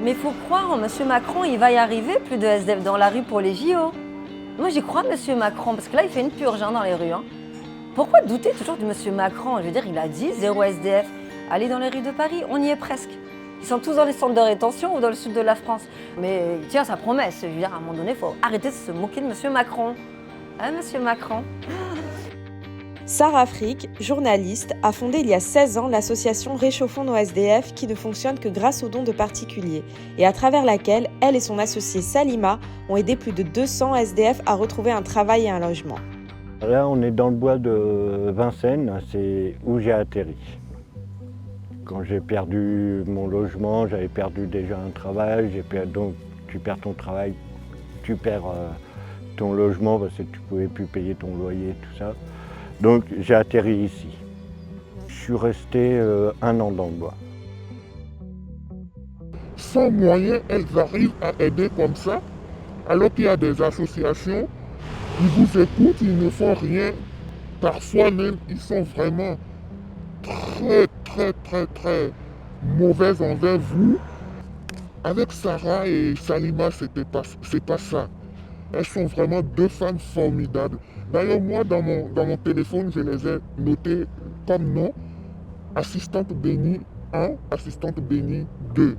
Mais il faut croire en M. Macron, il va y arriver, plus de SDF dans la rue pour les JO. Moi j'y crois M. Macron, parce que là il fait une purge dans les rues. Pourquoi douter toujours de M. Macron? Je veux dire, il a dit zéro SDF. Allez dans les rues de Paris, on y est presque. Ils sont tous dans les centres de rétention ou dans le sud de la France. Mais il tient sa promesse. Je veux dire, à un moment donné, il faut arrêter de se moquer de M. Macron. Hein, M. Macron? Sarah Frick, journaliste, a fondé il y a 16 ans l'association Réchauffons nos SDF qui ne fonctionne que grâce aux dons de particuliers et à travers laquelle elle et son associée Salima ont aidé plus de 200 SDF à retrouver un travail et un logement. Là, on est dans le bois de Vincennes, c'est où j'ai atterri. Quand j'ai perdu mon logement, j'avais perdu déjà un travail, donc tu perds ton travail, tu perds ton logement parce que tu ne pouvais plus payer ton loyer, tout ça. Donc j'ai atterri ici. Je suis resté 1 an dans le bois. Sans moyens, elles arrivent à aider comme ça, alors qu'il y a des associations, ils vous écoutent, ils ne font rien. Parfois même, ils sont vraiment très mauvaises envers vous. Avec Sarah et Salima, c'est pas ça. Elles sont vraiment 2 femmes formidables. D'ailleurs, moi, dans mon téléphone, je les ai notées comme nom. Assistante bénie 1, assistante bénie 2.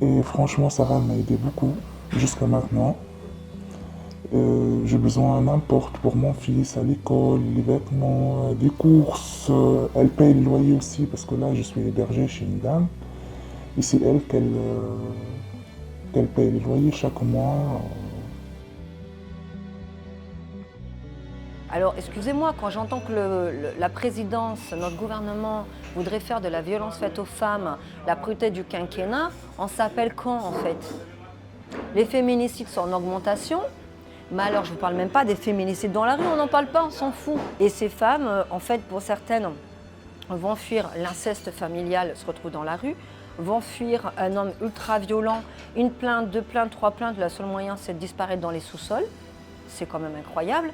Et franchement, Sarah m'a aidé beaucoup jusqu'à maintenant. J'ai besoin n'importe pour mon fils, à l'école, les vêtements, des courses. Elle paye le loyer aussi parce que là, je suis hébergé chez une dame. Et c'est elle qu'elle paye le loyer chaque mois. Alors, excusez-moi, quand j'entends que la présidence, notre gouvernement, voudrait faire de la violence faite aux femmes la priorité du quinquennat, on s'appelle quand, en fait? Les féminicides sont en augmentation, mais alors je ne vous parle même pas des féminicides dans la rue, on n'en parle pas, on s'en fout. Et ces femmes, en fait, pour certaines, vont fuir l'inceste familial, se retrouvent dans la rue, vont fuir un homme ultra violent, 1 plainte, 2 plaintes, 3 plaintes, le seul moyen c'est de disparaître dans les sous-sols. C'est quand même incroyable.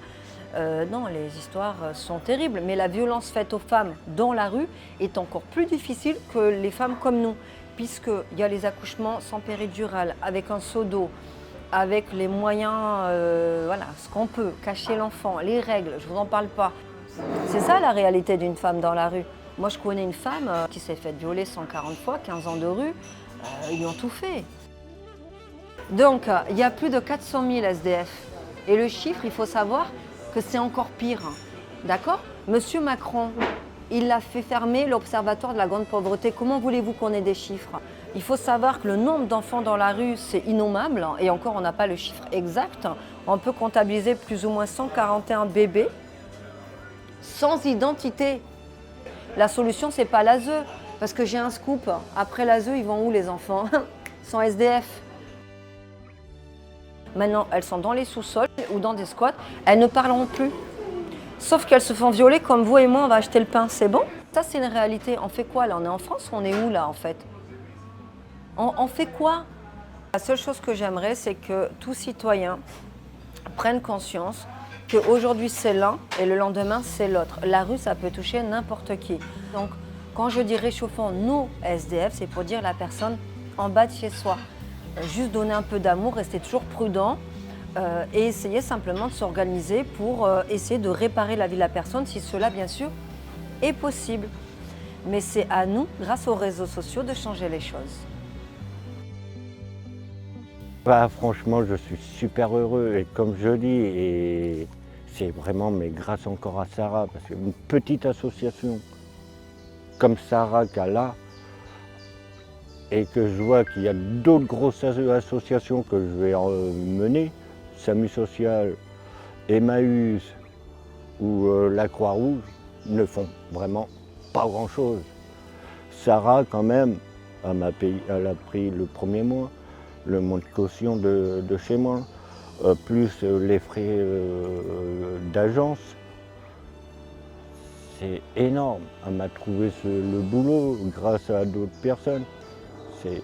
Non, les histoires sont terribles, mais la violence faite aux femmes dans la rue est encore plus difficile que les femmes comme nous, puisqu'il y a les accouchements sans péridurale, avec un seau d'eau, avec les moyens, voilà, ce qu'on peut, cacher l'enfant, les règles, je ne vous en parle pas. C'est ça la réalité d'une femme dans la rue. Moi, je connais une femme qui s'est faite violer 140 fois, 15 ans de rue, ils lui ont tout fait. Donc, il y a plus de 400 000 SDF. Et le chiffre, il faut savoir que c'est encore pire, d'accord? Monsieur Macron, il a fait fermer l'Observatoire de la grande pauvreté. Comment voulez-vous qu'on ait des chiffres? Il faut savoir que le nombre d'enfants dans la rue, c'est innommable, et encore on n'a pas le chiffre exact. On peut comptabiliser plus ou moins 141 bébés sans identité. La solution, c'est pas l'ASE, parce que j'ai un scoop. Après l'ASE, ils vont où les enfants? Sans SDF. Maintenant, elles sont dans les sous-sols ou dans des squats, elles ne parleront plus. Sauf qu'elles se font violer comme vous et moi, on va acheter le pain, c'est bon? Ça, c'est une réalité. On fait quoi là? On est en France ou on est où là en fait? On fait quoi? La seule chose que j'aimerais, c'est que tout citoyen prenne conscience qu'aujourd'hui c'est l'un et le lendemain c'est l'autre. La rue, ça peut toucher n'importe qui. Donc, quand je dis réchauffons nos SDF, c'est pour dire la personne en bas de chez soi. Juste donner un peu d'amour, rester toujours prudent et essayer simplement de s'organiser pour essayer de réparer la vie de la personne si cela, bien sûr, est possible. Mais c'est à nous, grâce aux réseaux sociaux, de changer les choses. Bah, franchement, je suis super heureux et comme je dis, et c'est vraiment, mais grâce encore à Sarah, parce qu'une petite association comme Sarah qu'elle a, et que je vois qu'il y a d'autres grosses associations que je vais mener, SAMU Social, Emmaüs ou la Croix-Rouge, ne font vraiment pas grand-chose. Sarah, quand même, elle a pris le premier mois, le mois de caution de chez moi, plus les frais d'agence. C'est énorme. Elle m'a trouvé le boulot grâce à d'autres personnes. C'est